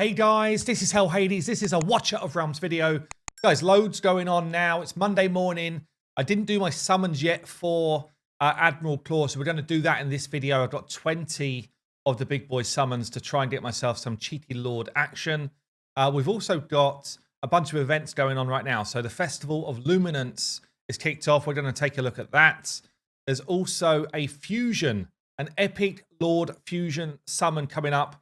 Hey guys, this is Hell Hades. This is a Watcher of Realms video. Guys, loads going on now. It's Monday morning. I didn't do my summons yet for Admiral Claw, so we're going to do that in this video. I've got 20 of the big boy summons to try and get myself some cheaty Lord action. We've also got a bunch of events going on right now. So the Festival of Luminance is kicked off. We're going to take a look at that. There's also a fusion, an epic Lord fusion summon coming up.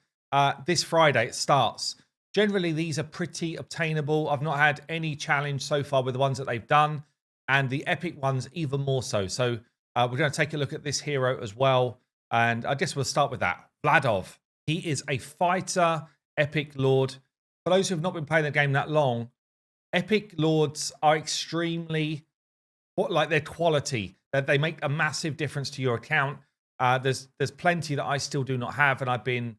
This Friday it starts. Generally, these are pretty obtainable. I've not had any challenge so far with the ones that they've done, and the epic ones even more so. So we're going to take a look at this hero as well, and I guess we'll start with that. VLADOV. He is a fighter epic lord. For those who have not been playing the game that long, epic lords are extremely, like their quality, that they make a massive difference to your account. There's plenty that I still do not have, and I've been,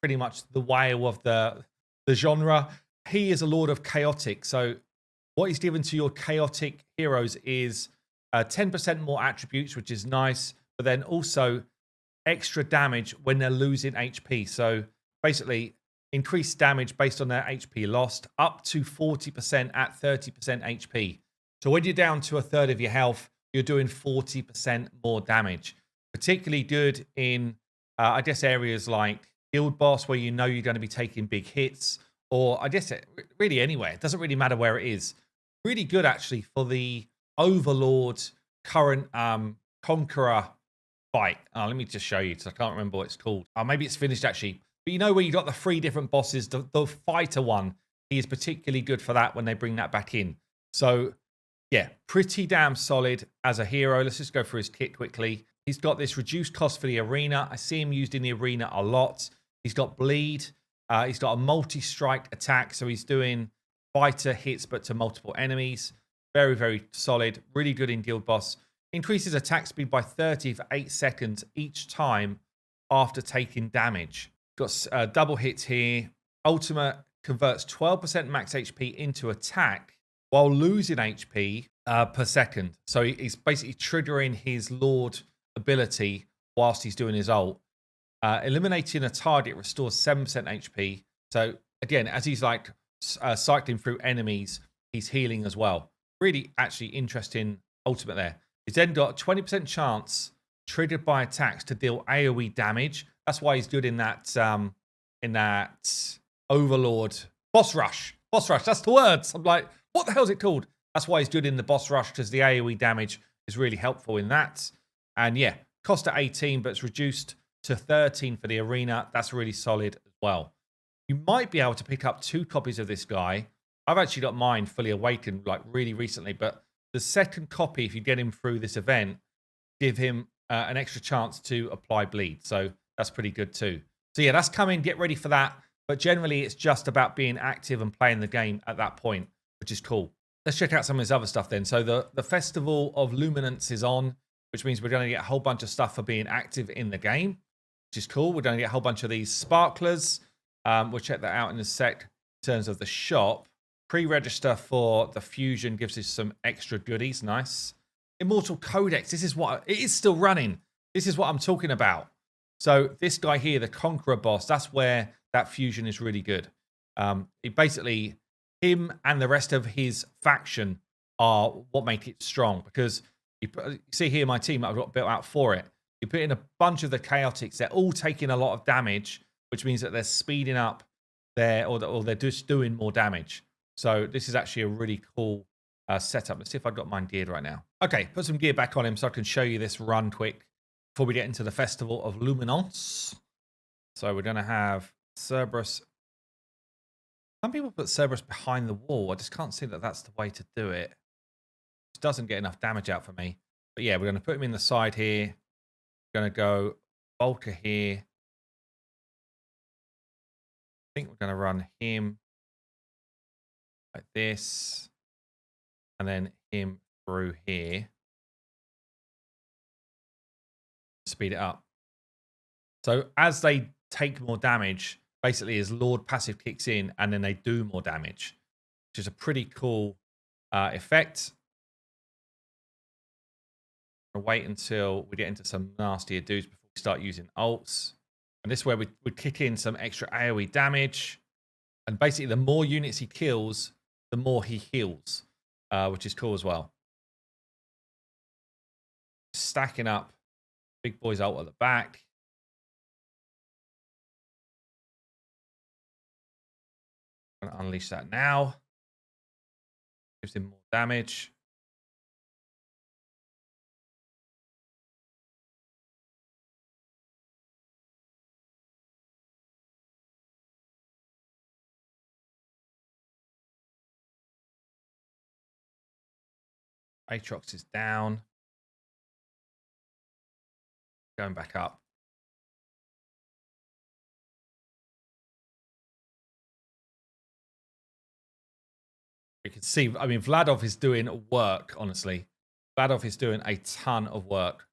pretty much the whale of the genre. He is a Lord of Chaotic. So what he's given to your Chaotic heroes is 10% more attributes, which is nice, but then also extra damage when they're losing HP. So basically increased damage based on their HP lost, up to 40% at 30% HP. So when you're down to a third of your health, you're doing 40% more damage. Particularly good in, I guess, areas like Guild Boss, where you know you're going to be taking big hits, or I guess really anywhere. It doesn't really matter where it is. Really good, actually, for the Overlord current Conqueror fight. Let me just show you, because I can't remember what it's called. Maybe it's finished, actually. But you know where you got the 3 different bosses, the fighter one, he is particularly good for that when they bring that back in. So, yeah, pretty damn solid as a hero. Let's just go through his kit quickly. He's got this reduced cost for the arena. I see him used in the arena a lot. He's got bleed. He's got a multi-strike attack. So he's doing fighter hits, but to multiple enemies. Very, very solid. Really good in Guild Boss. Increases attack speed by 30 for 8 seconds each time after taking damage. Got double hits here. Ultimate converts 12% max HP into attack while losing HP per second. So he's basically triggering his Lord ability whilst he's doing his ult. Eliminating a target restores 7% HP. So again, as he's like cycling through enemies, he's healing as well. Really actually interesting ultimate there. He's then got 20% chance triggered by attacks to deal AoE damage. That's why he's good in that Overlord boss rush. Boss rush, that's the words. I'm like, what the hell is it called? That's why he's good in the boss rush, because the AoE damage is really helpful in that. And yeah, cost at 18, but it's reduced to 13 for the arena. That's really solid as well. You might be able to pick up 2 copies of this guy. I've actually got mine fully awakened like really recently, but the second copy, if you get him through this event, give him an extra chance to apply bleed. So that's pretty good too. So yeah, that's coming. Get ready for that. But generally, it's just about being active and playing the game at that point, which is cool. Let's check out some of his other stuff then. So the Festival of Luminance is on, which means we're going to get a whole bunch of stuff for being active in the game, which is cool. We're going to get a whole bunch of these sparklers. We'll check that out in a sec. In terms of the shop, pre-register for the fusion gives us some extra goodies. Nice. Immortal Codex. This is what it is still running. This is what I'm talking about. So this guy here, the Conqueror Boss, that's where that fusion is really good. Basically, him and the rest of his faction are what make it strong, because you see here my team I've got built out for it. You put in a bunch of the Chaotics. They're all taking a lot of damage, which means that they're speeding up or they're just doing more damage. So this is actually a really cool setup. Let's see if I've got mine geared right now. Okay, put some gear back on him so I can show you this run quick before we get into the Festival of Luminance. So we're going to have Cerberus. Some people put Cerberus behind the wall. I just can't see that that's the way to do it. It doesn't get enough damage out for me. But yeah, we're going to put him in the side here. We're going to go Volker here. I think we're going to run him like this. And then him through here. Speed it up. So as they take more damage, basically his Lord passive kicks in and then they do more damage, which is a pretty cool effect. I'll wait until we get into some nastier dudes before we start using ults. And this is where we kick in some extra AoE damage. And basically, the more units he kills, the more he heals, which is cool as well. Stacking up. Big boys out at the back. I'm going to unleash that now. Gives him more damage. Aatrox is down. Going back up. You can see, I mean, VLADOV is doing work, honestly. VLADOV is doing a ton of work.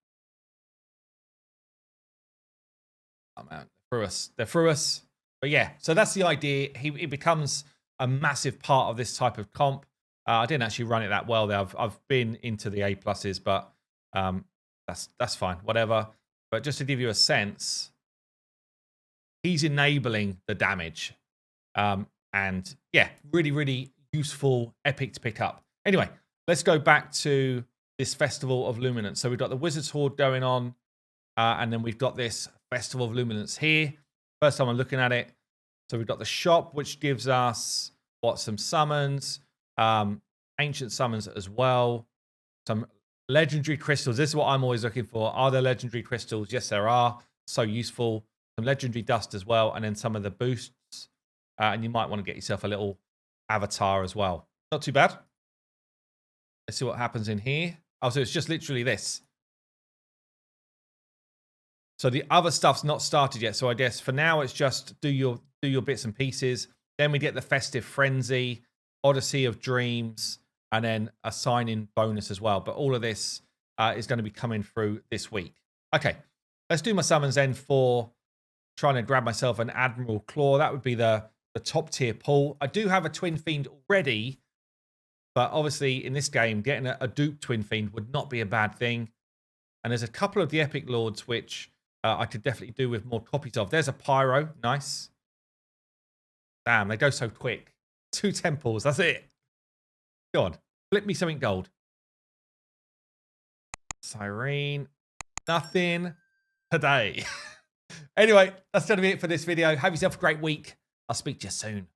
Oh, man. They're through us. They're through us. But yeah, so that's the idea. He becomes a massive part of this type of comp. I didn't actually run it that well there. I've been into the A pluses, but that's fine. Whatever. But just to give you a sense, he's enabling the damage. And yeah, really, really useful epic to pick up. Anyway, let's go back to this Festival of Luminance. So we've got the Wizard's Horde going on, and then we've got this Festival of Luminance here. First time I'm looking at it. So we've got the shop, which gives us some summons, ancient summons as well, some legendary crystals. This is what I'm always looking for. Are there legendary crystals? Yes, there are. So useful. Some legendary dust as well, and then some of the boosts. And you might want to get yourself a little avatar as well. Not too bad. Let's see what happens in here. Oh, so it's just literally this. So the other stuff's not started yet. So I guess for now it's just do your bits and pieces. Then we get the Festive Frenzy, Odyssey of Dreams, and then a sign-in bonus as well. But all of this is going to be coming through this week. Okay, let's do my summons then for trying to grab myself an Admiral Claw. That would be the top tier pull. I do have a Twin Fiend already, but obviously in this game, getting a dupe Twin Fiend would not be a bad thing. And there's a couple of the Epic Lords which I could definitely do with more copies of. There's a Pyro. Nice. Damn, they go so quick. 2 temples. That's it. Go on. Flip me something gold. Cyrene. Nothing today. Anyway, that's going to be it for this video. Have yourself a great week. I'll speak to you soon.